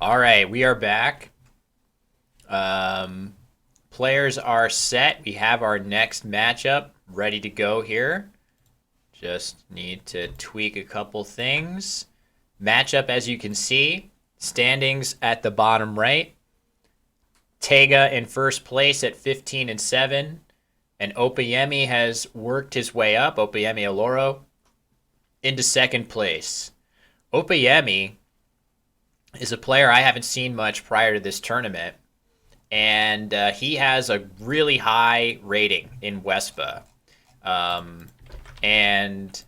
All right, we are back. Um, Players are set. We have our next matchup ready to go here. Just need to tweak a couple things. Matchup, as you can see, standings at the bottom right. Tega in first place at 15 and 7, and Opeyemi has worked his way up. Opeyemi Oloro into second place. Opeyemi is a player I haven't seen much prior to this tournament, and he has a really high rating in Wespa. Um, and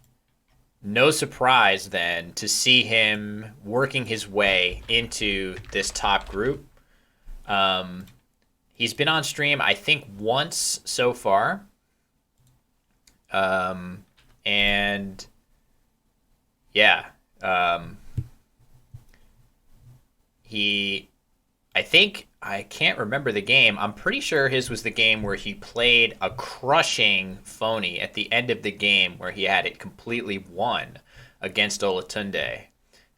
no surprise then to see him working his way into this top group. Um, he's been on stream, I think, once so far. Um, and yeah, um, he I think I can't remember the game. I'm pretty sure his was the game where he played a crushing phony at the end of the game where he had it completely won against Olatunde.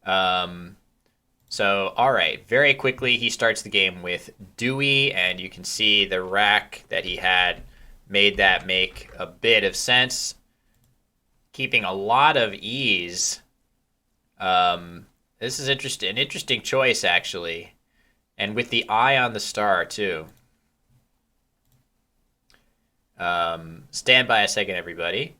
Um, so, all right, very quickly he starts the game with Dewey, and you can see the rack that he had made that make a bit of sense, keeping a lot of ease. This is interesting, an interesting choice actually. And with the eye on the star, too. Stand by a second, everybody.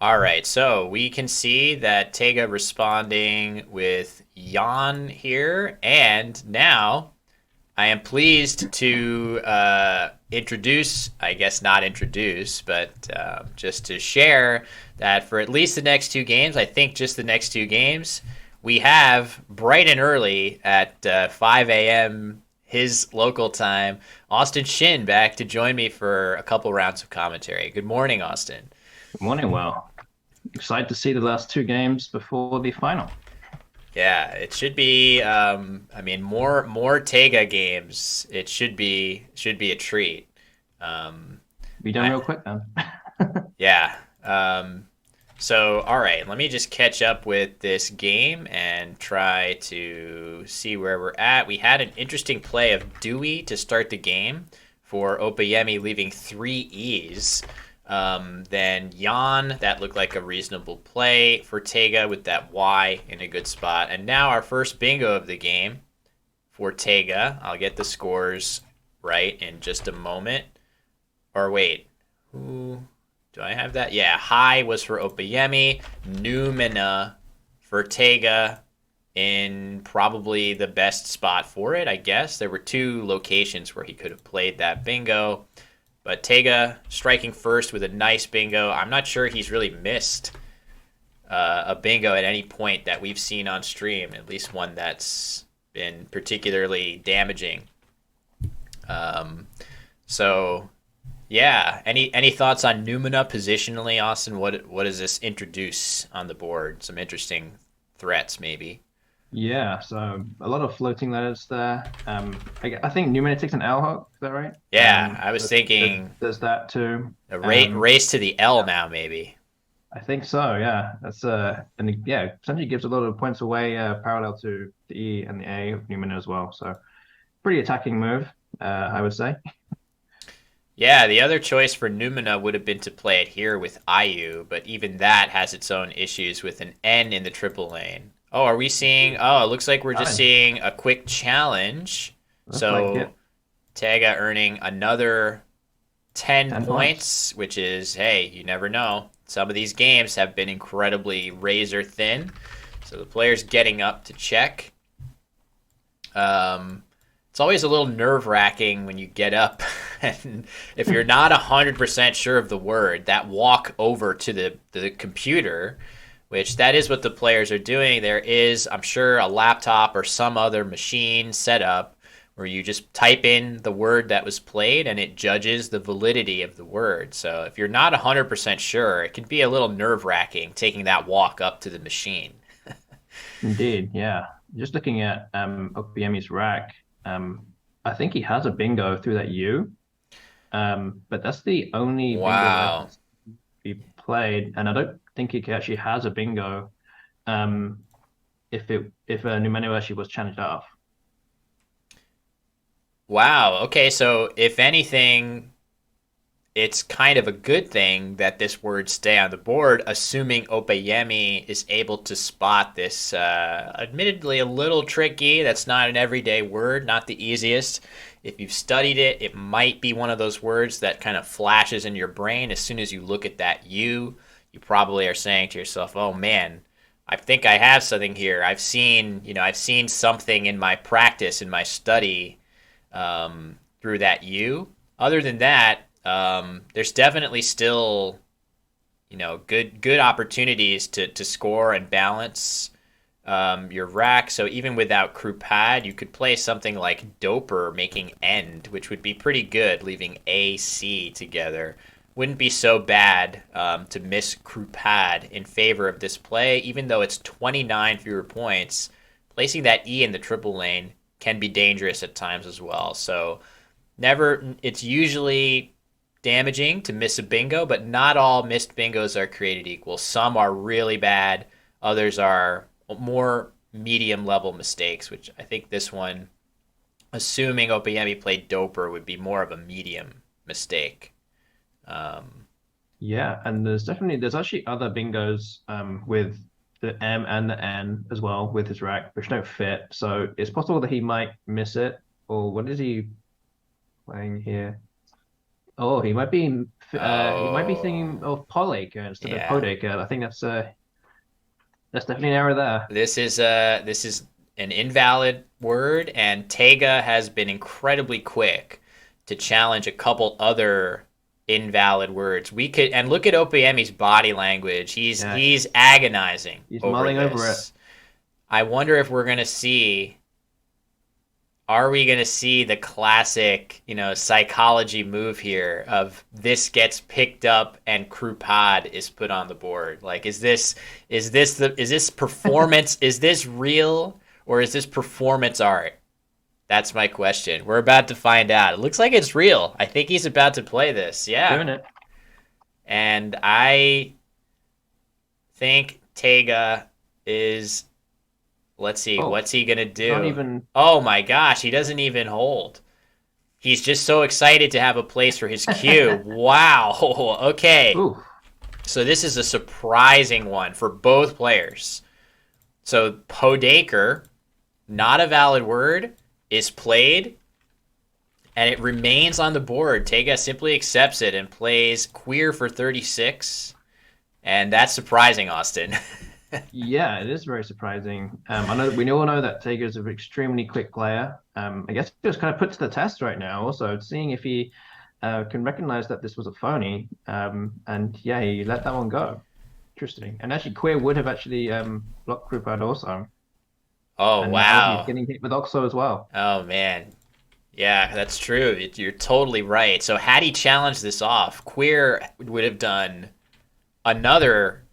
All right, so we can see that Tega responding with Jan here. And now I am pleased to introduce, I guess not introduce, but just to share that for at least the next two games, I think just the next two games, we have bright and early at 5 a.m. his local time, Austin Shin back to join me for a couple rounds of commentary. Good morning, Austin. Good morning, Will. Excited to see the last two games before the final. Yeah, it should be. I mean, more Tega games. It should be a treat. Um, Be done I real quick then. yeah. So all right, let me just catch up with this game and try to see where we're at. We had an interesting play of Dewey to start the game for Opeyemi leaving three E's. Then Jan, that looked like a reasonable play for Tega with that Y in a good spot. And now our first bingo of the game for Tega. I'll get the scores right in just a moment. Or wait, who do I have that? Yeah, high was for Opeyemi, Numina for Tega in probably the best spot for it, I guess. There were two locations where he could have played that bingo. But Tega striking first with a nice bingo. I'm not sure he's really missed a bingo at any point that we've seen on stream, at least one that's been particularly damaging. Um, so, yeah. Any thoughts on Numina positionally, Austin? What does this introduce on the board? Some interesting threats, maybe. Yeah, so a lot of floating letters there. I think Numina takes an L hook, is that right? Yeah, I was There's, thinking there's that too. a Um, race to the L now, maybe. I think so, yeah. That's and yeah, essentially gives a lot of points away, parallel to the E and the A of Numina as well. So pretty attacking move, I would say. Yeah, the other choice for Numina would have been to play it here with IU, but even that has its own issues with an N in the triple lane. Oh, are we seeing? Oh, it looks like we're just Challenge. seeing a quick challenge. Looks like So it. Tega earning another 10 10 points. points, which is, hey, you never know. Some of these games have been incredibly razor thin. So the player's getting up to check. Um, it's always a little nerve wracking when you get up and if you're not 100% sure of the word, that walk over to the computer which that is what the players are doing. There is, I'm sure, a laptop or some other machine set up where you just type in the word that was played and it judges the validity of the word. So if you're not 100% sure, it can be a little nerve-wracking taking that walk up to the machine. Indeed, yeah. Just looking at Okiemi's rack, I think he has a bingo through that U, but that's the only bingo that I can Wow. be played, and I don't think he actually has a bingo um, if Numeno actually was challenged off. Wow. Okay, so if anything, it's kind of a good thing that this word stay on the board, assuming Opeyemi is able to spot this, admittedly a little tricky. That's not an everyday word, not the easiest. If you've studied it, it might be one of those words that kind of flashes in your brain as soon as you look at that U. You probably are saying to yourself, "Oh man, I think I have something here. I've seen something in my practice, in my study, through that U." Other than that, there's definitely still, good opportunities to score and balance your rack. So even without crew pad, you could play something like Doper making end, which would be pretty good, leaving A, C together. Wouldn't be so bad to miss crew pad in favor of this play, even though it's 29 fewer points. Placing that E in the triple lane can be dangerous at times as well. So it's usually damaging to miss a bingo, but not all missed bingos are created equal. Some are really bad, others are more medium level mistakes, which I think this one, assuming Opeyemi played Doper, would be more of a medium mistake. Um, Yeah, and there's actually other bingos with the M and the N as well with his rack, which don't fit. So it's possible that he might miss it. Or what is he playing here? Oh, he might be thinking oh, of Polyacre instead of yeah. Podacre. I think that's definitely an error there. This is an invalid word, and Tega has been incredibly quick to challenge a couple other invalid words. We could and look at Opeyemi's body language. Yeah, He's agonizing he's over mulling over it. this. I wonder if we're gonna see. Are we gonna see the classic, psychology move here of this gets picked up and crew pod is put on the board? Like, is this performance? Is this real or is this performance art? That's my question. We're about to find out. It looks like it's real. I think he's about to play this. He's Yeah. doing it. And I think Tega is, let's see, Oh, what's he going to can't do? even. Oh my gosh, he doesn't even hold. He's just so excited to have a place for his cue. Wow. Okay. Ooh, So this is a surprising one for both players. So Podaker, not a valid word, is played and it remains on the board. Tega simply accepts it and plays queer for 36. And that's surprising, Austin. yeah, it is very surprising. I know we all know that Tega is an extremely quick player. I guess he was kind of put to the test right now, also seeing if he can recognize that this was a phony. And yeah, he let that one go. Interesting. And actually, Queer would have actually blocked Krupad also. Oh, And now he's wow. getting hit with Oxo as well. Oh, man. Yeah, that's true. You're totally right. So had he challenged this off, Queer would have done another,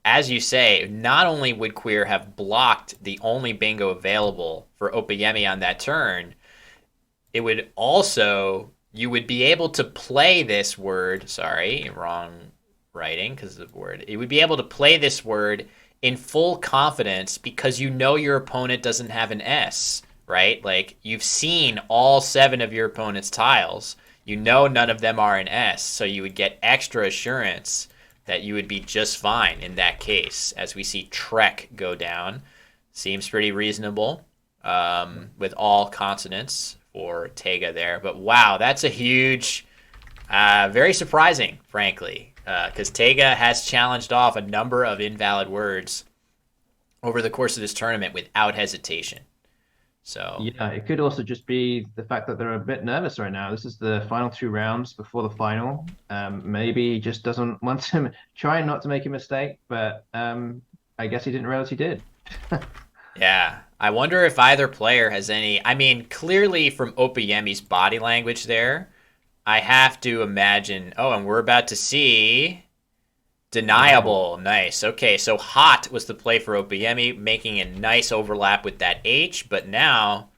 as you say, not only would Queer have blocked the only bingo available for Opeyemi on that turn, it would also, you would be able to play this word, sorry, wrong writing because of the word. It would be able to play this word in full confidence because you know your opponent doesn't have an S, right? Like you've seen all 7 of your opponent's tiles. You know none of them are an S, so you would get extra assurance that you would be just fine in that case. As we see Trek go down, seems pretty reasonable with all consonants for Tega there. But wow, that's a huge, very surprising, frankly, because Tega has challenged off a number of invalid words over the course of this tournament without hesitation. So Yeah, it could also just be the fact that they're a bit nervous right now. This is the final two rounds before the final. Maybe he just doesn't want to try not to make a mistake, but I guess he didn't realize he did. yeah, I wonder if either player has any. I mean, clearly from Opeyemi's body language there, I have to imagine. Oh, and we're about to see Deniable. deniable. Nice. Okay, so hot was the play for Opeyemi, making a nice overlap with that H. But now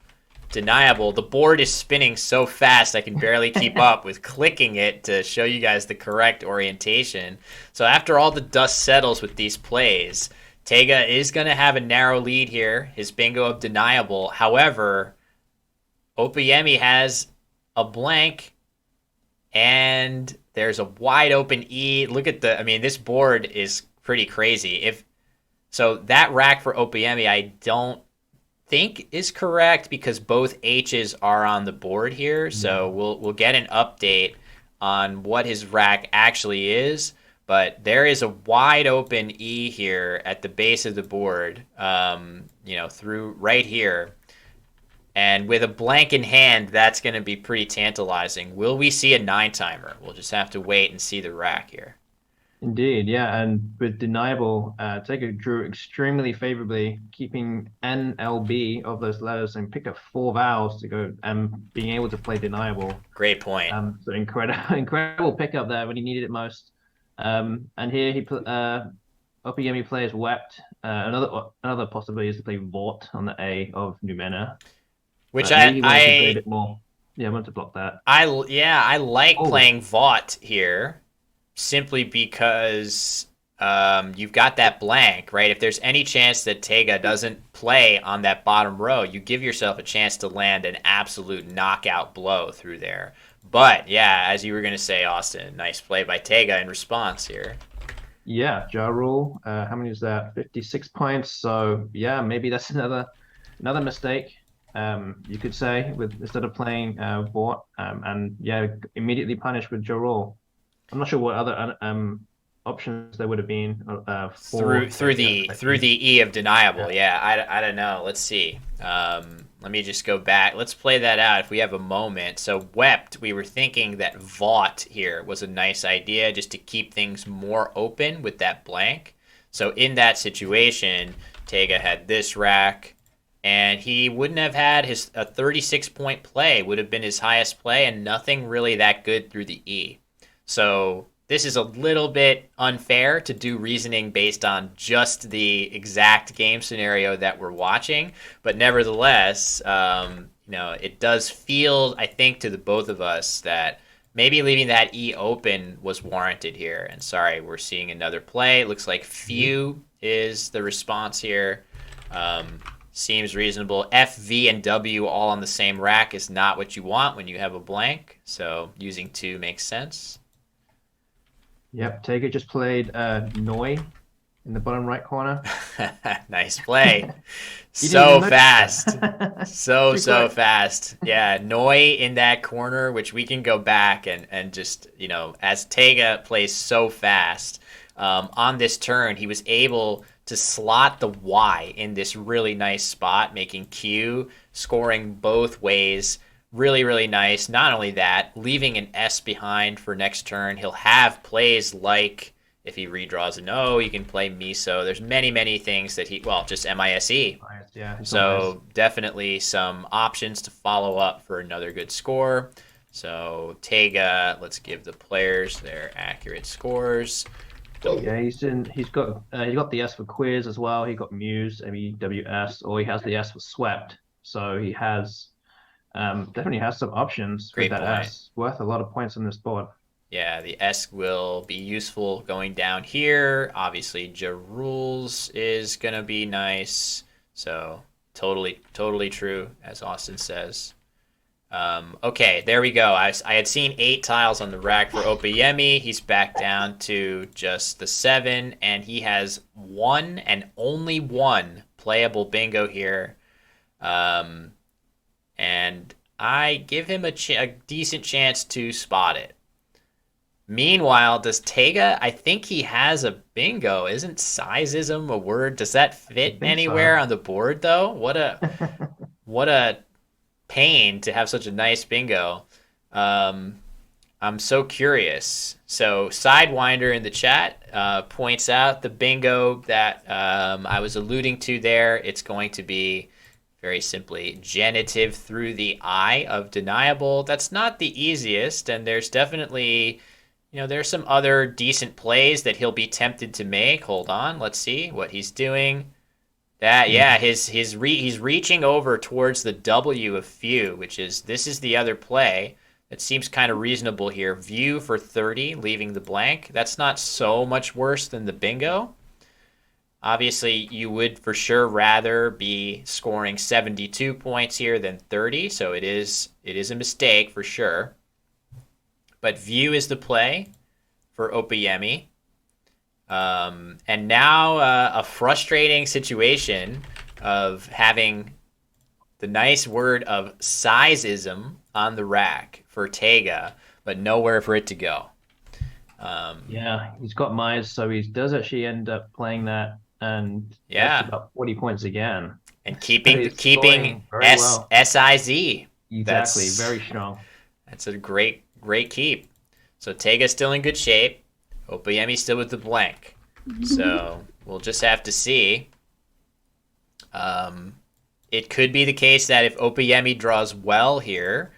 deniable. The board is spinning so fast I can barely keep up with clicking it to show you guys the correct orientation. So after all the dust settles with these plays, Tega is going to have a narrow lead here. His bingo of deniable. However, Opeyemi has a blank and there's a wide open E. Look at the, I mean, this board is pretty crazy. If so, that rack for Opeyemi, I don't think is correct because both H's are on the board here. So Yeah. we'll get an update on what his rack actually is. But there is a wide open E here at the base of the board, through right here. And with a blank in hand, that's going to be pretty tantalizing. Will we see a 9-timer? We'll just have to wait and see the rack here. Indeed, yeah, and with deniable, Tega drew extremely favorably, keeping NLB of those letters and pick up four vowels to go and being able to play deniable. Great point. So incredible, incredible pickup there when he needed it most. And here Opeyemi plays wept. Another possibility is to play Vort on the A of Numena, Which but maybe he wanted to play a bit more. Yeah, I wanted to block that. I like Oh, playing Vought here simply because you've got that blank, right? If there's any chance that Tega doesn't play on that bottom row, you give yourself a chance to land an absolute knockout blow through there. But yeah, as you were going to say, Austin, nice play by Tega in response here. yeah, Ja Rule. How many is that? 56 points. So yeah, maybe that's another mistake. You could say with instead of playing Vought, and yeah, immediately punished with Ja Rule. I'm not sure what other options there would have been through for through Tega the through affecting. the E of Yeah. deniable. Yeah, I don't know. Let's see. Let me just go back. Let's play that out if we have a moment. So wept. We were thinking that Vought here was a nice idea just to keep things more open with that blank. So in that situation, Tega had this rack, and he wouldn't have had his a 36-point play would have been his highest play, and nothing really that good through the E. So this is a little bit unfair to do reasoning based on just the exact game scenario that we're watching, but nevertheless, it does feel, I think, to the both of us that maybe leaving that E open was warranted here. And sorry, we're seeing another play. It looks like few is the response here. Seems reasonable. F, V, and W all on the same rack is not what you want when you have a blank. So using two makes sense. Yep. Tega just played Noi in the bottom right corner. Nice play. You didn't even So notice fast. that. So, Too so quick. fast. Yeah, Noi in that corner, which we can go back and just, as Tega plays so fast, on this turn, he was able to slot the Y in this really nice spot, making Q scoring both ways. Really, really nice. Not only that, leaving an S behind for next turn. He'll have plays like if he redraws an O, he can play Miso. There's many, many things that just MISE. Nice. Yeah, it's all nice. So definitely some options to follow up for another good score. So Tega, let's give the players their accurate scores. Yeah, he got the S for quiz as well. He got Muse, MEWS, or he has the S for swept. So he has definitely has some options with Great that point. S. Worth a lot of points on this board. Yeah, the S will be useful going down here. Obviously, Ja Rules is going to be nice. So totally, totally true, as Austin says. Okay, there we go. I had seen 8 tiles on the rack for Opeyemi. He's back down to just the 7, and he has one and only one playable bingo here. And I give him a decent chance to spot it. Meanwhile, does Tega? I think he has a bingo. Isn't sizeism a word? Does that I fit think anywhere so. on the board though? what a pain to have such a nice bingo. Um, I'm so curious. So Sidewinder in the chat points out the bingo that I was alluding to there. It's going to be very simply genitive through the I of deniable. That's not the easiest, and there's definitely, there's some other decent plays that he'll be tempted to make. Hold on, let's see what he's doing. That yeah, he's reaching over towards the W of few, this is the other play that seems kind of reasonable here. View for 30, leaving the blank. That's not so much worse than the bingo. Obviously, you would for sure rather be scoring 72 points here than 30, so it is a mistake for sure. But view is the play for Opeyemi. And now a frustrating situation of having the nice word of sizeism on the rack for Tega, but nowhere for it to go. Yeah, he's got Myers, so he does actually end up playing that, and Yeah, that's about 40 points again. and So keeping he's keeping scoring very well. SIZ. Exactly, very strong. That's a great keep. So Tega's still in good shape. Opeyemi still with the blank. So we'll just have to see. It could be the case that if Opeyemi draws well here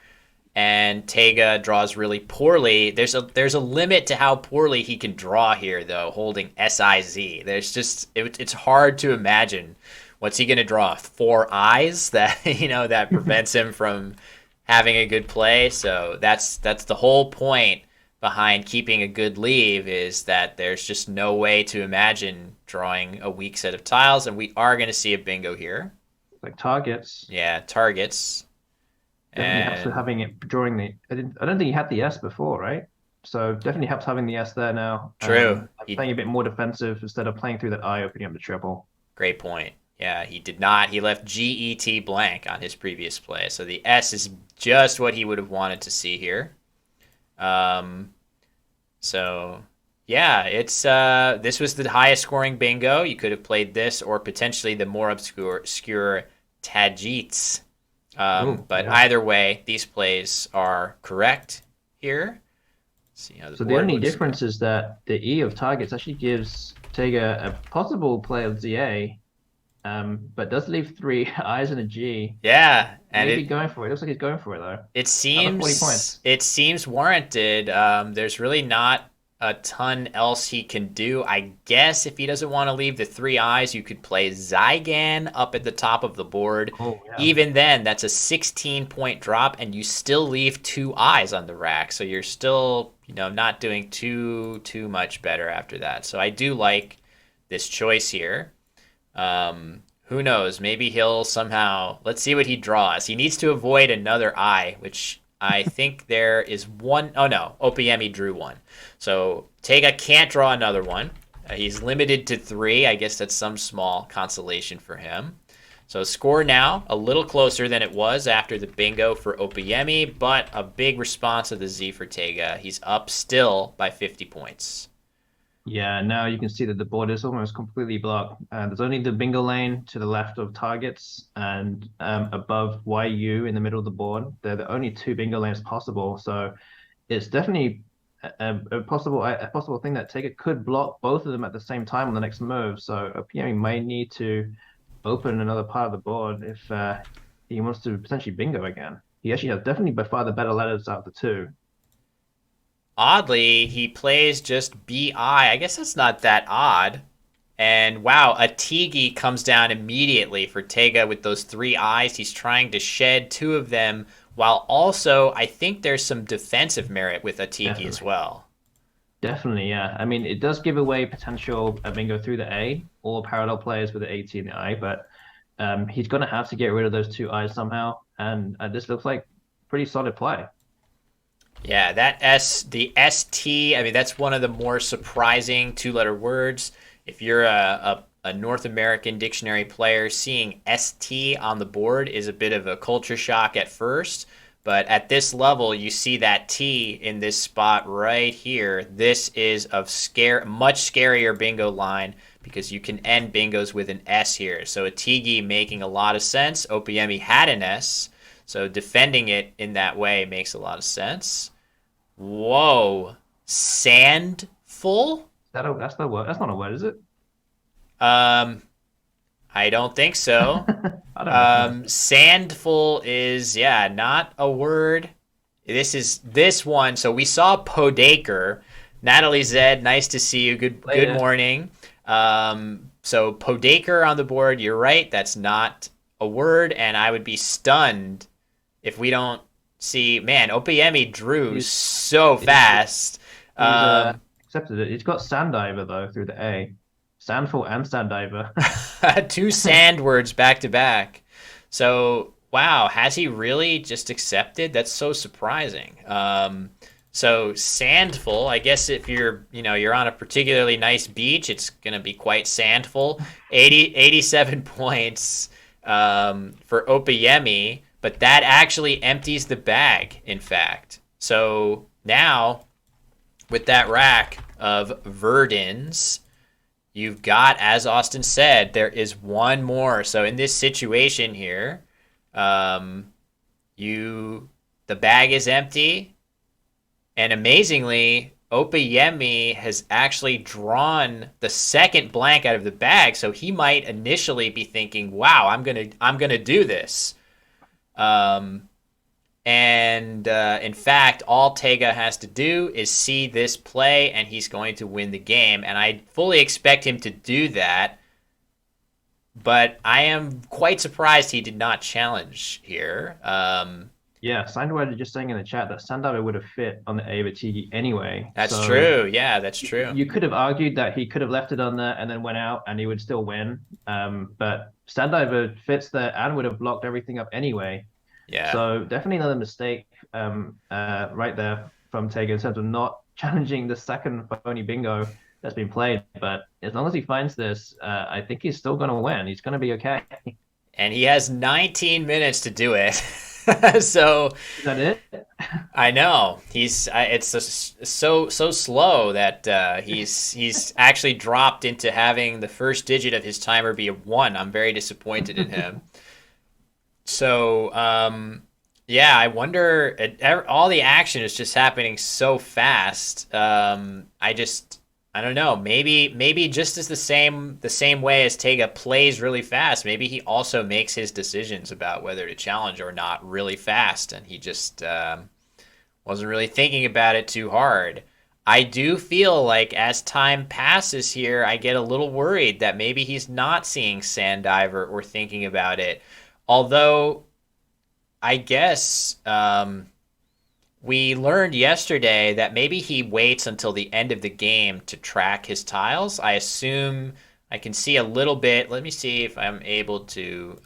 and Tega draws really poorly, there's a limit to how poorly he can draw here, though, holding SIZ. It's hard to imagine. What's he going to draw? 4 eyes that that prevents him from having a good play. So that's the whole point behind keeping a good leave, is that there's just no way to imagine drawing a weak set of tiles, and we are going to see a bingo here. Like targets. Yeah, targets. Definitely helps with having it drawing the. I don't think he had the S before, right? So definitely helps having the S there now. True. Playing a bit more defensive instead of playing through that I, opening up the triple. Great point. Yeah, he did not. He left GET blank on his previous play, so the S is just what he would have wanted to see here. So yeah, it's this was the highest scoring bingo. You could have played this or potentially the more obscure Tajits. But yeah. Either way, these plays are correct here. See how the only difference is that the E of targets actually gives Tega a possible play of ZA, but does leave 3 I's and a G. Yeah, and maybe going for it. It looks like he's going for it though. It seems warranted. There's really not a ton else he can do. I guess if he doesn't want to leave the 3 eyes, you could play Zygan up at the top of the board. Oh, yeah. Even then, that's a 16-point drop, and you still leave 2 eyes on the rack. So you're still, not doing too much better after that. So I do like this choice here. Who knows? Maybe he'll somehow. Let's see what he draws. He needs to avoid another eye, which I think there is one. Oh no, Opeyemi drew one. So Tega can't draw another one. He's limited to 3. I guess that's some small consolation for him. So score now a little closer than it was after the bingo for Opeyemi, but a big response of the Z for Tega. He's up still by 50 points. Yeah, now you can see that the board is almost completely blocked. There's only the bingo lane to the left of targets and above YU in the middle of the board. They're the only 2 bingo lanes possible. So it's definitely a possible thing that Tega could block both of them at the same time on the next move. So Okiemute might need to open another part of the board if he wants to potentially bingo again. He actually has definitely by far the better letters out of the 2. Oddly, he plays just BI. I guess that's not that odd. And wow, a Tigi comes down immediately for Tega with those 3 eyes. He's trying to shed 2 of them, while also I think there's some defensive merit with a Tigi as well. Definitely, yeah. I mean, it does give away potential bingo through the A or parallel players with the AT and the I, but he's going to have to get rid of those 2 eyes somehow. And this looks like pretty solid play. Yeah, the ST, I mean, that's one of the more surprising 2-letter words. If you're a North American dictionary player, seeing ST on the board is a bit of a culture shock at first. But at this level, you see that T in this spot right here. This is of much scarier bingo line because you can end bingos with an S here. So a Tigi making a lot of sense. Opeyemi had an S, so defending it in that way makes a lot of sense. Whoa, sandful? That's the word. That's not a word, is it? I don't think so. I don't recognize it. Sandful is, yeah, not a word. This is this one. So we saw Podaker. Natalie Zed, nice to see you. Good morning. So Podaker on the board. You're right. That's not a word, and I would be stunned if we don't see. Man, Opeyemi drew so fast. Accepted it. It's got Sandiver though through the A. Sandful and Sandiver. Two sand words back to back. So, wow, has he really just accepted? That's so surprising. So sandful, I guess if you're on a particularly nice beach, it's going to be quite sandful. 87 points for Opeyemi, but that actually empties the bag, in fact. So now, with that rack of Verdins, you've got, as Austin said, there is one more. So in this situation here, the bag is empty, and amazingly, Opeyemi has actually drawn the second blank out of the bag. So he might initially be thinking, "Wow, I'm gonna do this." In fact, all Tega has to do is see this play, and he's going to win the game. And I fully expect him to do that. But I am quite surprised he did not challenge here. Yeah, Sandweiler just saying in the chat that Sandiver would have fit on the A with Tigi anyway. That's true. Yeah, that's true. You could have argued that he could have left it on there and then went out and he would still win. But Sandiver fits there and would have blocked everything up anyway. Yeah. So definitely another mistake right there from Tega in terms of not challenging the second phony bingo that's been played. But as long as he finds this, I think he's still going to win. He's going to be okay. And he has 19 minutes to do it. So is that it? I know it's so slow that he's actually dropped into having the first digit of his timer be a 1. I'm very disappointed in him. So yeah, I wonder. All the action is just happening so fast. I don't know. Maybe just as the same way as Tega plays really fast, maybe he also makes his decisions about whether to challenge or not really fast, and he just wasn't really thinking about it too hard. I do feel like as time passes here, I get a little worried that maybe he's not seeing Sandiver or thinking about it. Although, I guess we learned yesterday that maybe he waits until the end of the game to track his tiles. I assume I can see a little bit. Let me see if I'm able to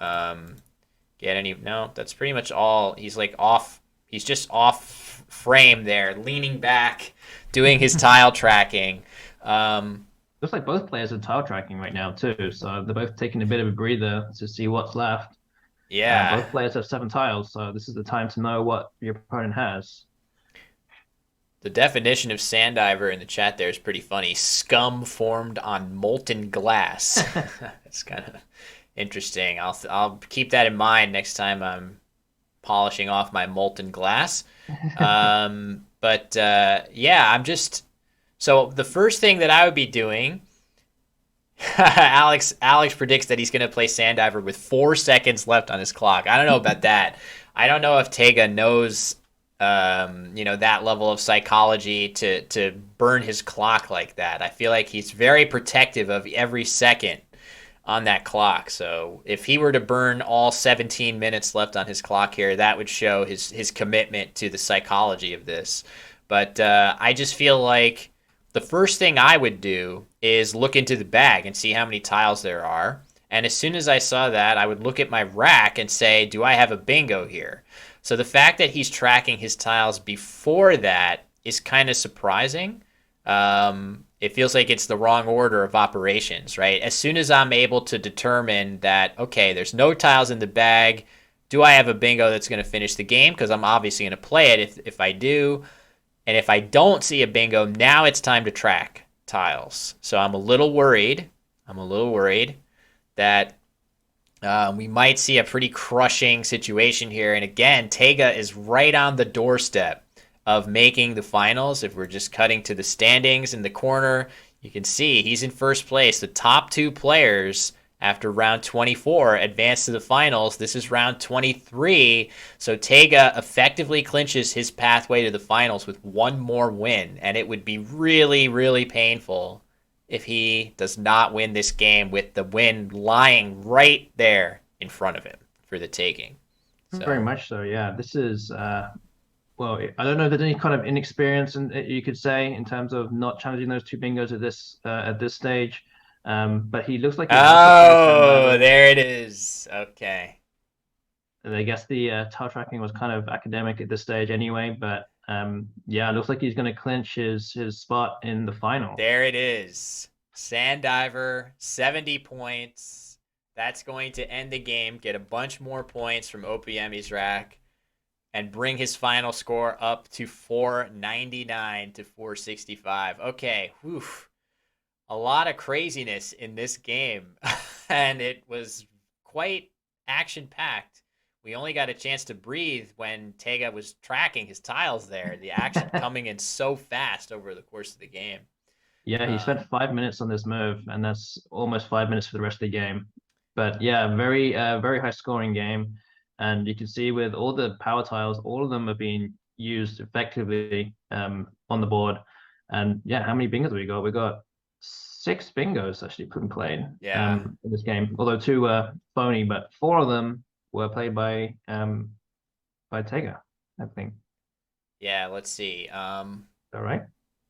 get any. No, that's pretty much all. He's like off. He's just off frame there, leaning back, doing his tile tracking. Looks like both players are tile tracking right now too, so they're both taking a bit of a breather to see what's left. Yeah. Both players have 7 tiles, so this is the time to know what your opponent has. The definition of Sandiver in the chat there is pretty funny. Scum formed on molten glass. That's kind of interesting. I'll keep that in mind next time I'm polishing off my molten glass. But yeah, I'm just... So the first thing that I would be doing... Alex predicts that he's going to play Sandiver with 4 seconds left on his clock. I don't know about that. I don't know if Tega knows, that level of psychology to burn his clock like that. I feel like he's very protective of every second on that clock. So if he were to burn all 17 minutes left on his clock here, that would show his commitment to the psychology of this. But I just feel like the first thing I would do is look into the bag and see how many tiles there are. And as soon as I saw that, I would look at my rack and say, do I have a bingo here? So the fact that he's tracking his tiles before that is kind of surprising. It feels like it's the wrong order of operations, right? As soon as I'm able to determine that, okay, there's no tiles in the bag, do I have a bingo that's going to finish the game? Because I'm obviously going to play it if I do. And if I don't see a bingo, now it's time to track tiles. So I'm a little worried. That we might see a pretty crushing situation here. And again, Tega is right on the doorstep of making the finals. If we're just cutting to the standings in the corner, you can see he's in first place. The top two players after round 24 advance to the finals. This is round 23. So Tega effectively clinches his pathway to the finals with one more win. And it would be really, really painful if he does not win this game with the win lying right there in front of him for the taking. So. Very much so, yeah. This is well, I don't know if there's any kind of inexperience you could say in terms of not challenging those two bingos at this stage. But he looks like he has Oh, there it is. Okay. And I guess the tile tracking was kind of academic at this stage anyway, but yeah, it looks like he's going to clinch his spot in the final. There it is. Sandiver, 70 points. That's going to end the game, get a bunch more points from Opeyemi's rack, and bring his final score up to 499 to 465. Okay, whew. A lot of craziness in this game, and it was quite action-packed. We only got a chance to breathe when Tega was tracking his tiles there. The action coming in so fast over the course of the game. Yeah, he spent 5 minutes on this move, and that's almost 5 minutes for the rest of the game. But yeah, very high scoring game. And you can see with all the power tiles, all of them are being used effectively on the board. And yeah, how many bingos have we got? We got 6 bingos actually played in this game. Although 2 were phony, but 4 of them were played by Tega, I think. Yeah, let's see. All right.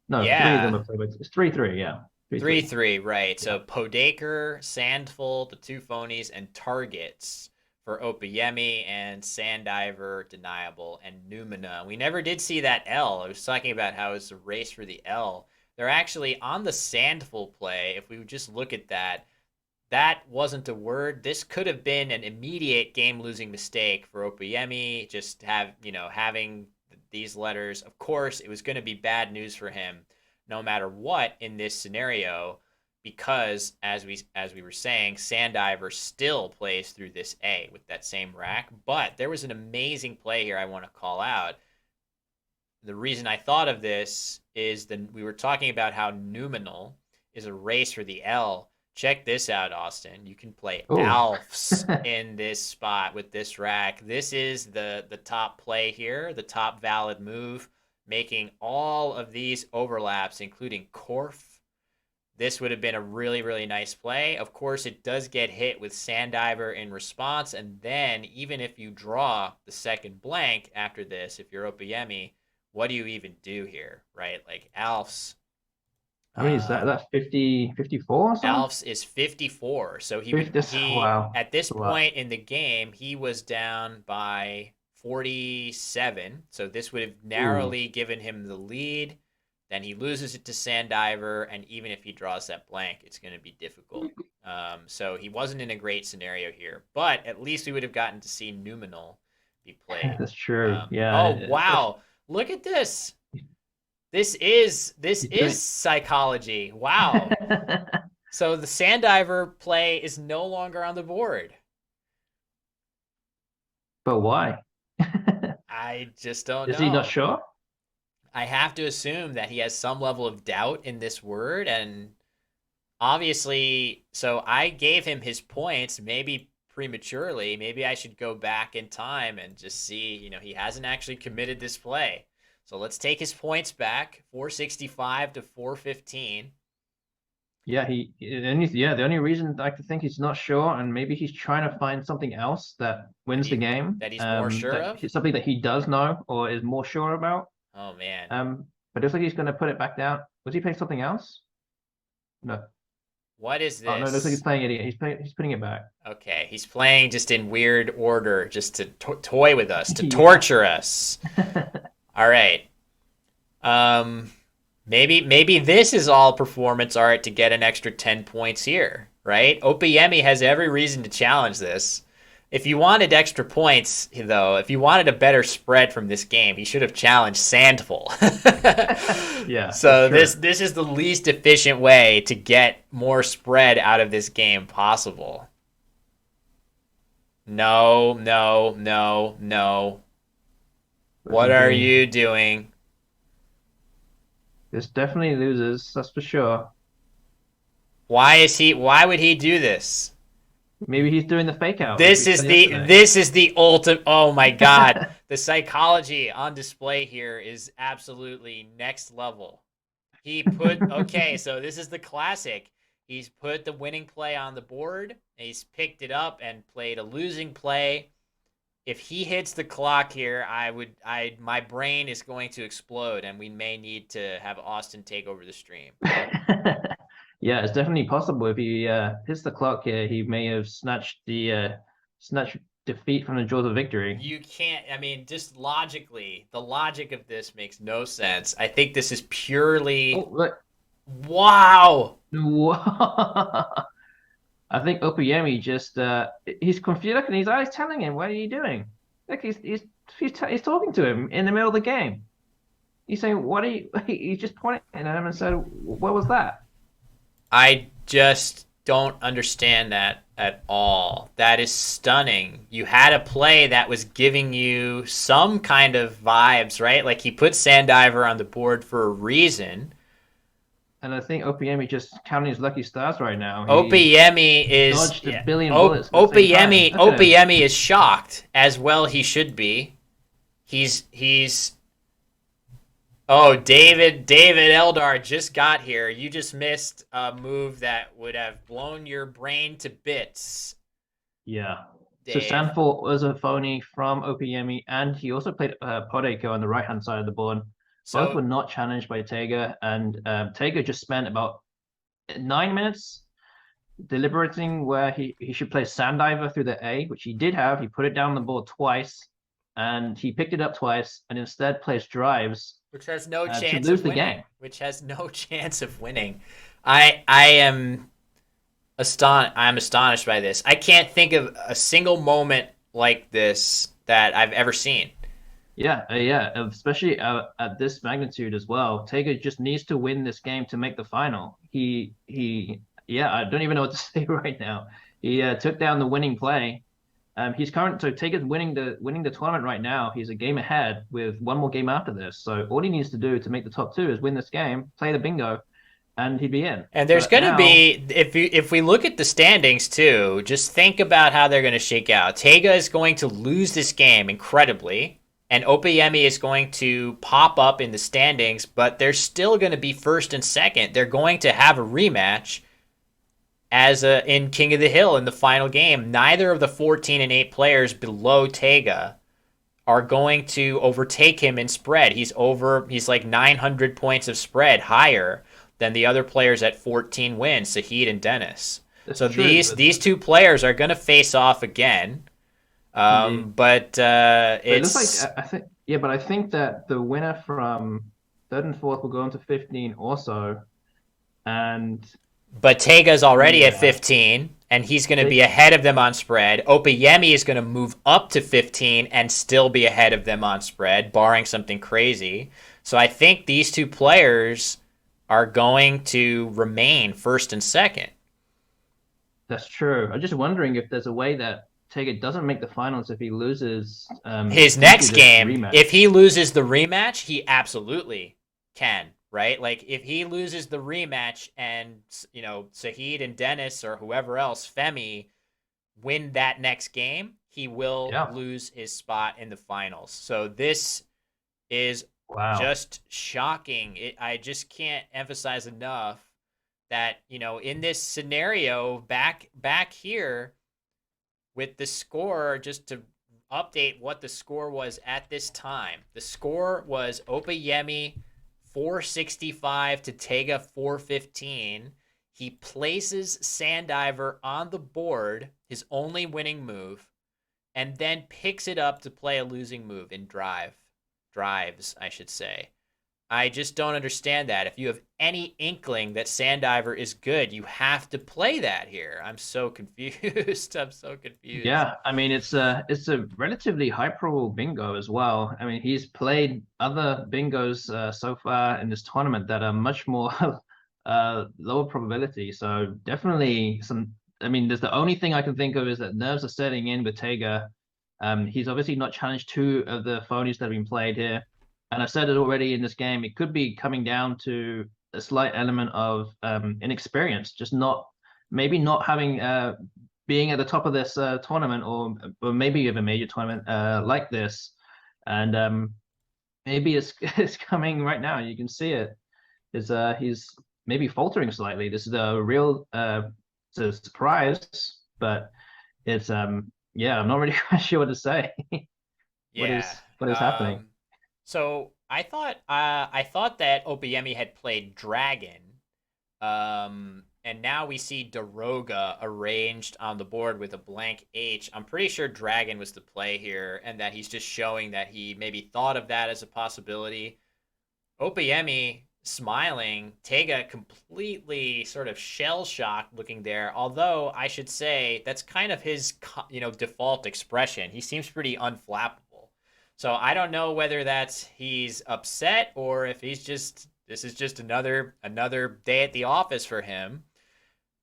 No, yeah. 3 of them are played by. It's 3-3, yeah. 3-3, right. So Podaker, Sandful, the 2 phonies, and targets for Opeyemi, and Sandiver, Deniable, and Numina. We never did see that L. I was talking about how it's a race for the L. They're actually on the Sandful play. If we would just look at that, that wasn't a word. This could have been an immediate game-losing mistake for Opeyemi, just having these letters. Of course, it was going to be bad news for him no matter what in this scenario, because as we were saying, Sandiver still plays through this A with that same rack. But there was an amazing play here I want to call out. The reason I thought of this is we were talking about how Numinal is a race for the L. Check this out, Austin. You can play Alfs in this spot with this rack. This is the top play here, the top valid move, making all of these overlaps, including Korf. This would have been a really, really nice play. Of course, it does get hit with Sandiver in response, and then even if you draw the second blank after this, if you're Opeyemi, what do you even do here, right? Like Alfs. How many is that? That's 50, 54 or something? Alfs is 54. So wow. At this point in the game, he was down by 47. So this would have narrowly given him the lead. Then he loses it to Sandiver, and even if he draws that blank, it's going to be difficult. So he wasn't in a great scenario here, but at least we would have gotten to see Numinal be played. That's true. Yeah. Oh wow! Look at this. This is psychology. Wow. So the Sandiver play is no longer on the board. But why? I just don't know. Is he not sure? I have to assume that he has some level of doubt in this word, and obviously, so I gave him his points, maybe prematurely. Maybe I should go back in time and just see, he hasn't actually committed this play. So let's take his points back, 465 to 415. Yeah, the only reason I could think he's not sure, and maybe he's trying to find something else that wins the game. That he's more sure of? Something that he does know or is more sure about. Oh, man. But it looks like he's going to put it back down. Was he playing something else? No. What is this? Oh, no, it looks like he's playing it. He's putting it back. Okay, he's playing just in weird order, just to toy with us, to torture us. All right. Maybe this is all performance art to get an extra 10 points here, right? Opeyemi has every reason to challenge this. If you wanted extra points, though, if you wanted a better spread from this game, he should have challenged Sandful. Yeah, that's So true. this is the least efficient way to get more spread out of this game possible. No, no, no, no. What's What he are doing? you doing? This definitely loses, that's for sure. Why would he do this? Maybe he's doing the fake out like we said yesterday. This is the ultimate. Oh my god. The psychology on display here is absolutely next level. He put okay, so this is the classic. He's put the winning play on the board. He's picked it up and played a losing play. If he hits the clock here, I my brain is going to explode, and we may need to have Austin take over the stream. Yeah, it's definitely possible. If he hits the clock here, he may have snatched defeat from the jaws of victory. You can't. I mean, just logically, the logic of this makes no sense. I think this is purely Oh, look. wow. I think Opeyemi just he's confused. Look, and his eyes telling him, "What are you doing?" Look, he's talking to him in the middle of the game. He's saying, "What are you?" He's just pointing at him and said, "What was that?" I just don't understand that at all. That is stunning. You had a play that was giving you some kind of vibes, right? Like he put Sandiver on the board for a reason. And I think Opeyemi just counting his lucky stars right now. He Opeyemi is dodged a billion bullets at the same time. Opeyemi Look at him. Opeyemi is shocked as well. He should be. He's Oh, David Eldar just got here. You just missed a move that would have blown your brain to bits, Yeah. So Dave. Sanford was a phony from Okiemute, and he also played Podeko on the right-hand side of the board. Both were So not challenged by Tega, and Tega just spent about 9 minutes deliberating where he should play Sandiver through the A, which he did have. He put it down the board twice, and he picked it up twice, and instead placed drives which has no to chance lose of the winning. game. Which has no chance of winning. I am I'm astonished by this. I can't think of a single moment like this that I've ever seen. Yeah, especially at this magnitude as well. Taker just needs to win this game to make the final. Yeah, I don't even know what to say right now. He took down the winning play. So Taker's winning the tournament right now. He's a game ahead with one more game after this. So all he needs to do to make the top two is win this game, play the bingo, and he'd be in. And there's But going to now, be if we look at the standings too, just think about how they're going to shake out. Tega is going to lose this game incredibly, and Opeyemi is going to pop up in the standings, but they're still going to be first and second. They're going to have a rematch in King of the Hill in the final game. Neither of the 14 and 8 players below Tega are going to overtake him in spread. He's like 900 points of spread higher than the other players at 14 wins, Sahid and Dennis. that's So true, these two players are going to face off again. yeah. But But it looks it's like I think yeah, but I think that the winner from third and fourth will go on to 15 also, and but Tega's already at yeah, 15, and he's going to be they ahead of them on spread. Opeyemi is going to move up to 15 and still be ahead of them on spread, barring something crazy. So I think these two players are going to remain first and second. that's true. I'm just wondering if there's a way that Tega doesn't make the finals if he loses His essentially next this game, if rematch. he loses the rematch, he absolutely can, right? Like if he loses the rematch and Sahid and Dennis or whoever else, Femi, win that next game, he will Yeah. lose his spot in the finals. So this is Wow. just shocking. I just can't emphasize enough that in this scenario back here with the score, just to update what the score was at this time. The score was Opeyemi 465 to Tega 415. He places Sandiver on the board, his only winning move, and then picks it up to play a losing move in drives, I should say. I just don't understand that. If you have any inkling that Sandiver is good, you have to play that here. I'm so confused. I'm so confused. Yeah, I mean it's a relatively high probable bingo as well. I mean he's played other bingos so far in this tournament that are much more lower probability. So definitely some. I mean, there's the only thing I can think of is that nerves are setting in with Tega. He's obviously not challenged two of the phonies that have been played here, and I've said it already in this game. It could be coming down to a slight element of inexperience, just not maybe not having being at the top of this tournament or maybe even a major tournament like this. And maybe it's it's coming right now. You can see it. Is he's maybe faltering slightly. This is a real it's a surprise, but it's yeah, I'm not really quite sure what to say. Yeah. What is happening? So I thought that Opeyemi had played Dragon. And now we see Daroga arranged on the board with a blank H. I'm pretty sure Dragon was the play here, and that he's just showing that he maybe thought of that as a possibility. Opeyemi smiling, Tega completely sort of shell shocked looking there. Although I should say that's kind of his default expression. He seems pretty unflappable. So I don't know whether that's he's upset or if he's just this is just another day at the office for him.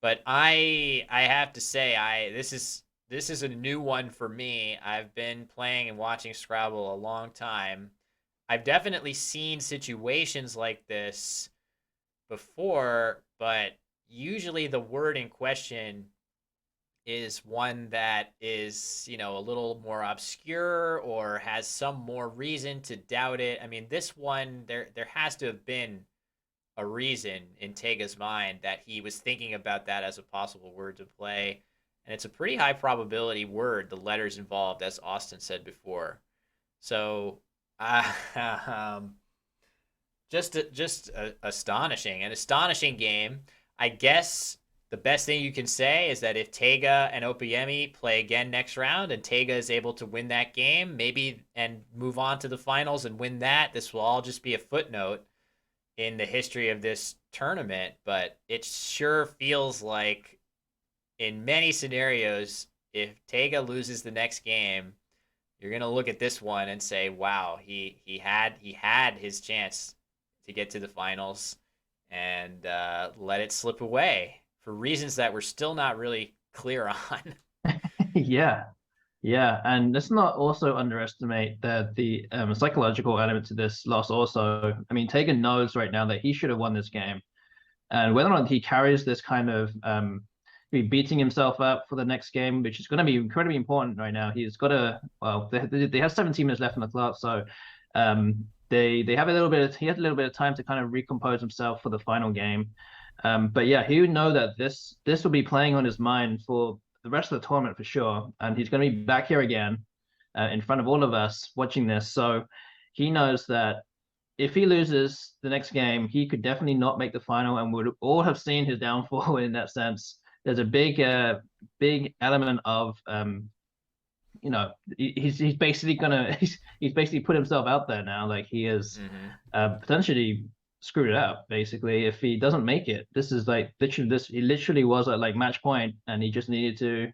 But I have to say I this is a new one for me. I've been playing and watching Scrabble a long time. I've definitely seen situations like this before, but usually the word in question is one that is, a little more obscure or has some more reason to doubt it. I mean, this one there has to have been a reason in Tega's mind that he was thinking about that as a possible word to play. And it's a pretty high probability word, the letters involved, as Austin said before. So, um, astonishing, an astonishing game. I guess the best thing you can say is that if Tega and Opeyemi play again next round and Tega is able to win that game, maybe and move on to the finals and win that, this will all just be a footnote in the history of this tournament. But it sure feels like in many scenarios, if Tega loses the next game, you're gonna look at this one and say, "Wow, he had his chance to get to the finals and let it slip away for reasons that we're still not really clear on." Yeah, yeah, and let's not also underestimate the psychological element to this loss. Also, I mean, Tegan knows right now that he should have won this game, and whether or not he carries this kind of be beating himself up for the next game, which is going to be incredibly important right now. He's got to well, they have 17 minutes left in the clock, so they have a little bit. He has a little bit of time to kind of recompose himself for the final game. But yeah, he would know that this will be playing on his mind for the rest of the tournament for sure, and he's going to be back here again in front of all of us watching this. So he knows that if he loses the next game, he could definitely not make the final, and would all have seen his downfall in that sense. There's a big element of he's basically gonna he's basically put himself out there now, like he is Mm-hmm. potentially screwed it up basically if he doesn't make it. This is like literally this he literally was at like match point, and he just need to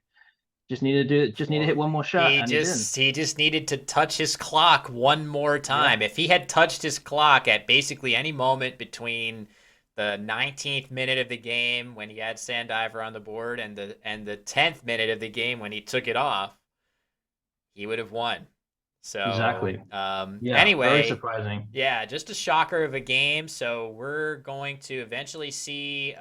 hit one more shot, and he didn't. He just needed to touch his clock one more Yeah, time. If he had touched his clock at basically any moment between the 19th minute of the game when he had Sandiver on the board and the 10th minute of the game when he took it off, he would have won. So, exactly. Yeah, very anyway, surprising. yeah, just a shocker of a game. So we're going to eventually see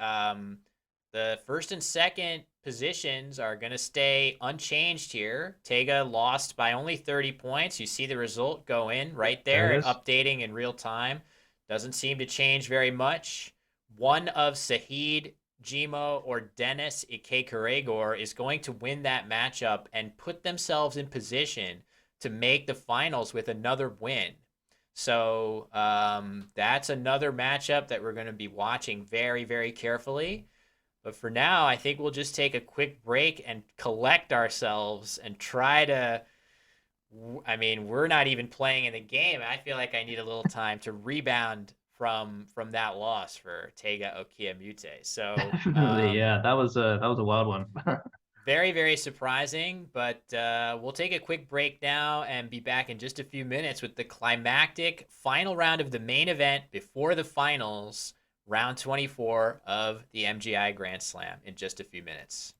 the first and second positions are going to stay unchanged here. Tega lost by only 30 points. You see the result go in right There there, it is. updating in real time. Doesn't seem to change very much. One of Sahid, Jimo, or Dennis Ikekeregor is going to win that matchup and put themselves in position to make the finals with another win. So that's another matchup that we're going to be watching very, very carefully. But for now, I think we'll just take a quick break and collect ourselves and try to I mean, we're not even playing in the game. I feel like I need a little time to rebound from that loss for Tega Okiemute. So, Definitely, yeah, that was a wild one. very, very surprising, but we'll take a quick break now and be back in just a few minutes with the climactic final round of the main event before the finals, round 24 of the MGI Grand Slam in just a few minutes.